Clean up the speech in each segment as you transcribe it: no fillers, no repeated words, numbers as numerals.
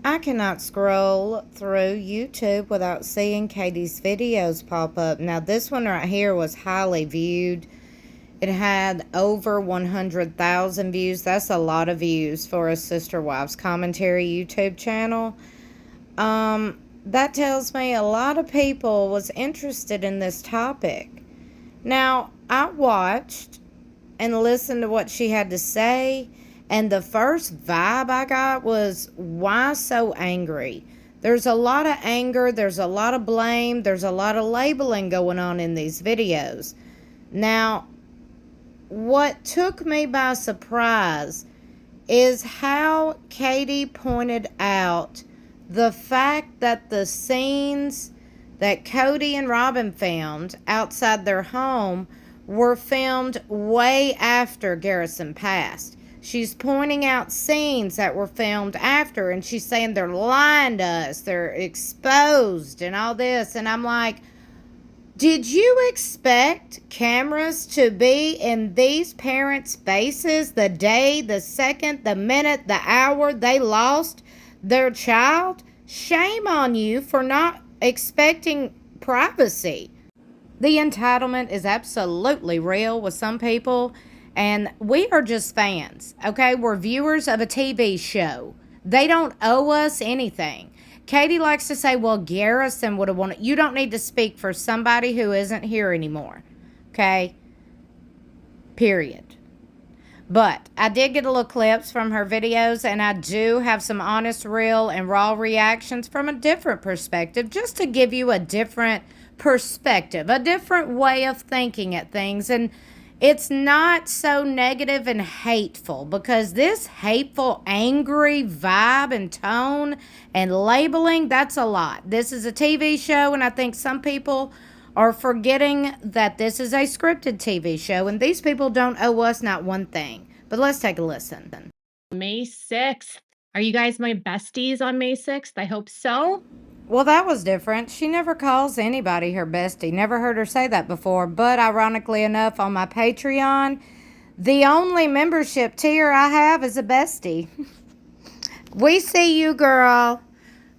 I cannot scroll through YouTube without seeing Katie's videos pop up. Now, this one right here was highly viewed. It had over 100,000 views. That's a lot of views for a Sister Wives Commentary YouTube channel. That tells me a lot of people was interested in this topic. Now, I watched and listened to what she had to say, and the first vibe I got was, why so angry? There's a lot of anger, there's a lot of blame, there's a lot of labeling going on in these videos. Now, what took me by surprise is how Katie pointed out the fact that the scenes that Cody and Robin filmed outside their home were filmed way after Garrison passed. She's pointing out scenes that were filmed after, and she's saying they're lying to us, they're exposed, and all this. And I'm like, did you expect cameras to be in these parents' faces the day, the second, the minute, the hour they lost their child? Shame on you for not expecting privacy. The entitlement is absolutely real with some people, and we are just fans, okay? We're viewers of a TV show. They don't owe us anything. Katie likes to say, well, Garrison would have wanted. You don't need to speak for somebody who isn't here anymore, okay? Period. But I did get a little clips from her videos, and I do have some honest, real, and raw reactions from a different perspective, just to give you a different perspective, a different way of thinking at things. And it's not so negative and hateful, because this hateful, angry vibe and tone and labeling, that's a lot. This is a TV show, and I think some people are forgetting that this is a scripted TV show, and these people don't owe us not one thing. But let's take a listen. May 6th. Are you guys my besties on May 6th? I hope so. Well, that was different. She never calls anybody her bestie. Never heard her say that before. But ironically enough, on my Patreon, the only membership tier I have is a bestie. We see you, girl.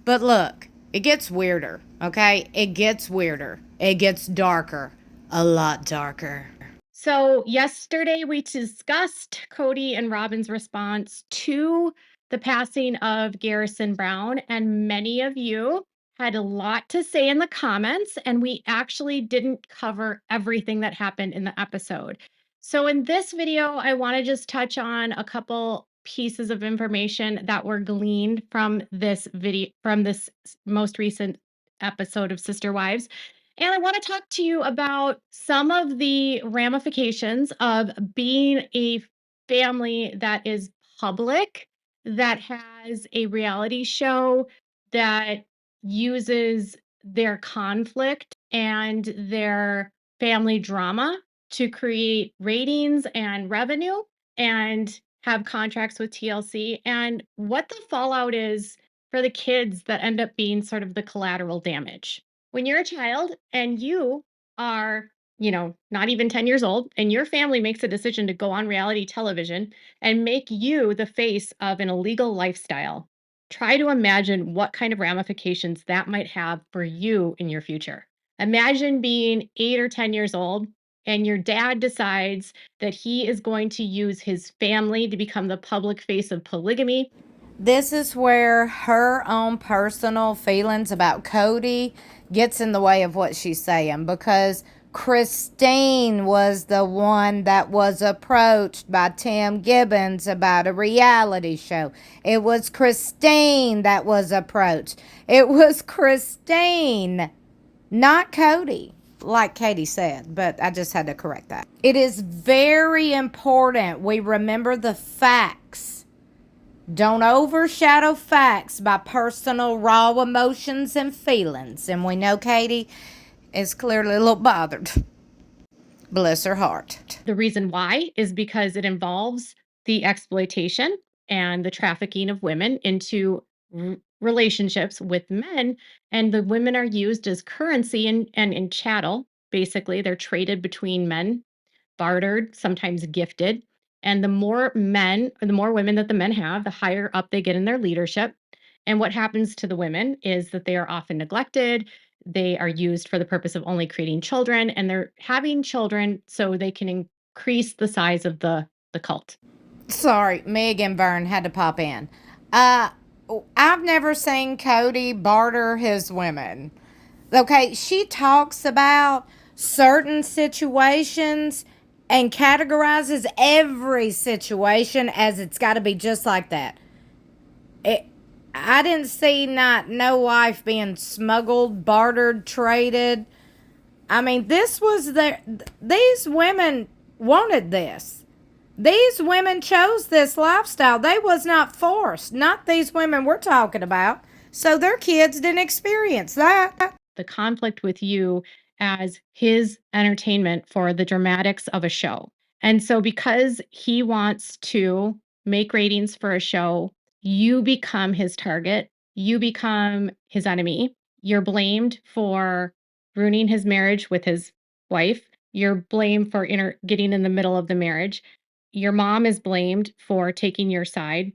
But look, it gets weirder, okay? It gets weirder. It gets darker. A lot darker. So yesterday we discussed Cody and Robin's response to the passing of Garrison Brown, and many of you had a lot to say in the comments, and we actually didn't cover everything that happened in the episode. So in this video, I want to just touch on a couple pieces of information that were gleaned from this video, from this most recent episode of Sister Wives. And I want to talk to you about some of the ramifications of being a family that is public, that has a reality show that uses their conflict and their family drama to create ratings and revenue and have contracts with TLC, and what the fallout is for the kids that end up being sort of the collateral damage. When you're a child and you are, not even 10 years old, and your family makes a decision to go on reality television and make you the face of an illegal lifestyle, try to imagine what kind of ramifications that might have for you in your future. Imagine being 8 or 10 years old and your dad decides that he is going to use his family to become the public face of polygamy. This is where her own personal feelings about Cody gets in the way of what she's saying, because Christine was the one that was approached by Tim Gibbons about a reality show. It was Christine that was approached. It was Christine, not Cody, like Katie said, but I just had to correct that. It is very important we remember the facts. Don't overshadow facts by personal, raw emotions and feelings. And we know Katie is clearly a little bothered. Bless her heart. The reason why is because it involves the exploitation and the trafficking of women into relationships with men. And the women are used as currency and in chattel. Basically, they're traded between men, bartered, sometimes gifted. And the more men, or the more women that the men have, the higher up they get in their leadership. And what happens to the women is that they are often neglected. They are used for the purpose of only creating children, and they're having children so they can increase the size of the cult. Sorry, Megan Byrne had to pop in. I've never seen Cody barter his women. Okay, she talks about certain situations and categorizes every situation as it's got to be just like that. I didn't see no wife being smuggled, bartered, traded. I mean, these women wanted this. These women chose this lifestyle. They was not forced. Not these women we're talking about. So their kids didn't experience that. The conflict with you as his entertainment for the dramatics of a show. And so because he wants to make ratings for a show, you become his target. You become his enemy. You're blamed for ruining his marriage with his wife. You're blamed for getting in the middle of the marriage. Your mom is blamed for taking your side.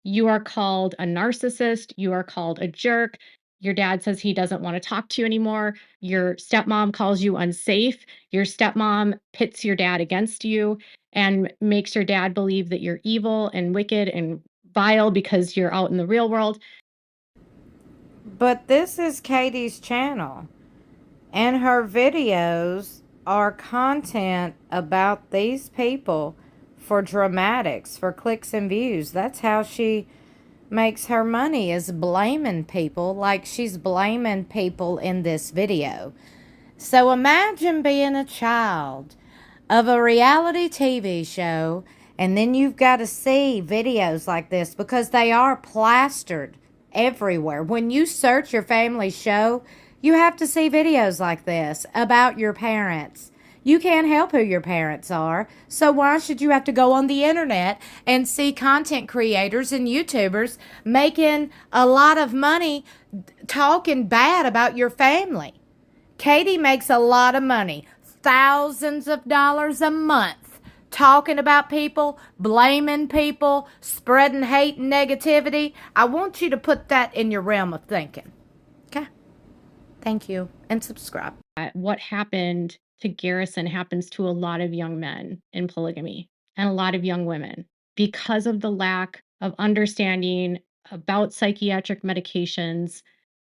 You are called a narcissist. You are called a jerk. Your dad says he doesn't want to talk to you anymore. Your stepmom calls you unsafe. Your stepmom pits your dad against you and makes your dad believe that you're evil and wicked and vile because you're out in the real world. But this is Katie's channel, and her videos are content about these people for dramatics, for clicks and views. That's how she makes her money, is blaming people like she's blaming people in this video. So imagine being a child of a reality TV show, and then you've got to see videos like this because they are plastered everywhere. When you search your family show, you have to see videos like this about your parents. You can't help who your parents are, so why should you have to go on the internet and see content creators and YouTubers making a lot of money talking bad about your family? Katie makes a lot of money, thousands of dollars a month, talking about people, blaming people, spreading hate and negativity. I want you to put that in your realm of thinking. Okay? Thank you, and subscribe. What happened to Garrison happens to a lot of young men in polygamy and a lot of young women because of the lack of understanding about psychiatric medications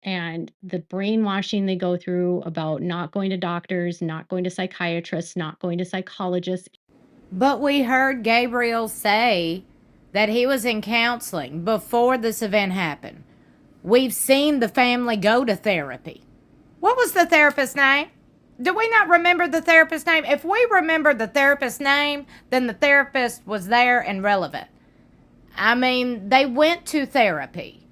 and the brainwashing they go through about not going to doctors, not going to psychiatrists, not going to psychologists. But we heard Gabriel say that he was in counseling before this event happened. We've seen the family go to therapy. What was the therapist's name? Do we not remember the therapist's name? If we remember the therapist's name, then the therapist was there and relevant. I mean, they went to therapy.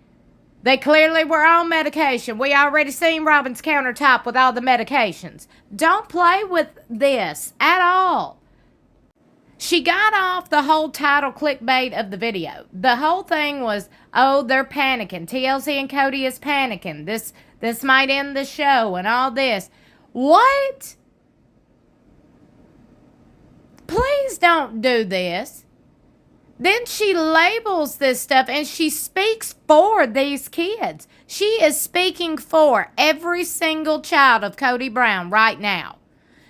They clearly were on medication. We already seen Robin's countertop with all the medications. Don't play with this at all. She got off the whole title clickbait of the video. The whole thing was, oh, they're panicking. TLC and Cody is panicking. This might end the show and all this. What? Please don't do this. Then she labels this stuff and she speaks for these kids. She is speaking for every single child of Cody Brown right now.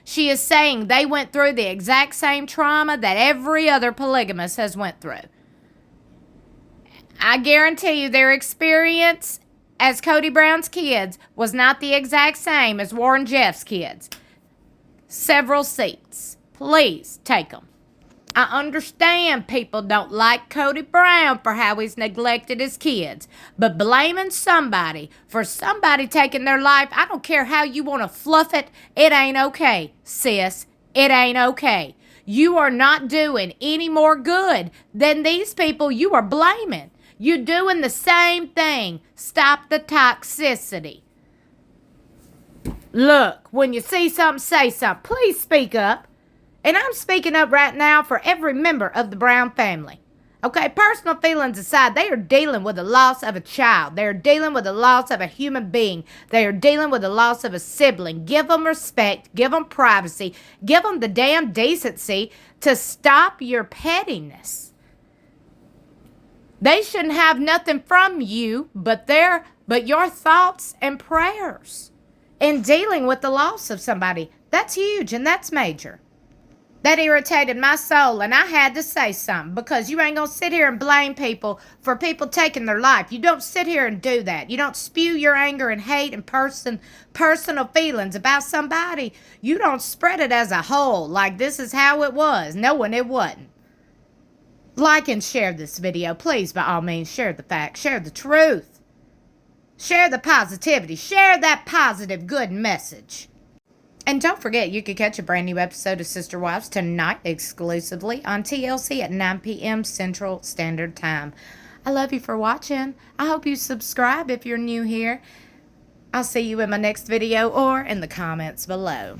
She is saying they went through the exact same trauma that every other polygamist has went through. I guarantee you their experience as Cody Brown's kids was not the exact same as Warren Jeff's kids. Several seats. Please take them. I understand people don't like Cody Brown for how he's neglected his kids, but blaming somebody for somebody taking their life, I don't care how you want to fluff it, it ain't okay, sis. It ain't okay. You are not doing any more good than these people you are blaming. You're doing the same thing. Stop the toxicity. Look, when you see something, say something. Please speak up. And I'm speaking up right now for every member of the Brown family. Okay, personal feelings aside, they are dealing with the loss of a child. They are dealing with the loss of a human being. They are dealing with the loss of a sibling. Give them respect. Give them privacy. Give them the damn decency to stop your pettiness. They shouldn't have nothing from you but your thoughts and prayers in dealing with the loss of somebody. That's huge and that's major. That irritated my soul, and I had to say something, because you ain't gonna sit here and blame people for people taking their life. You don't sit here and do that. You don't spew your anger and hate and personal feelings about somebody. You don't spread it as a whole, like this is how it was, knowing it wasn't. Like and share this video. Please, by all means, share the facts, share the truth. Share the positivity. Share that positive, good message. And don't forget, you can catch a brand new episode of Sister Wives tonight exclusively on TLC at 9 p.m. Central Standard Time. I love you for watching. I hope you subscribe if you're new here. I'll see you in my next video or in the comments below.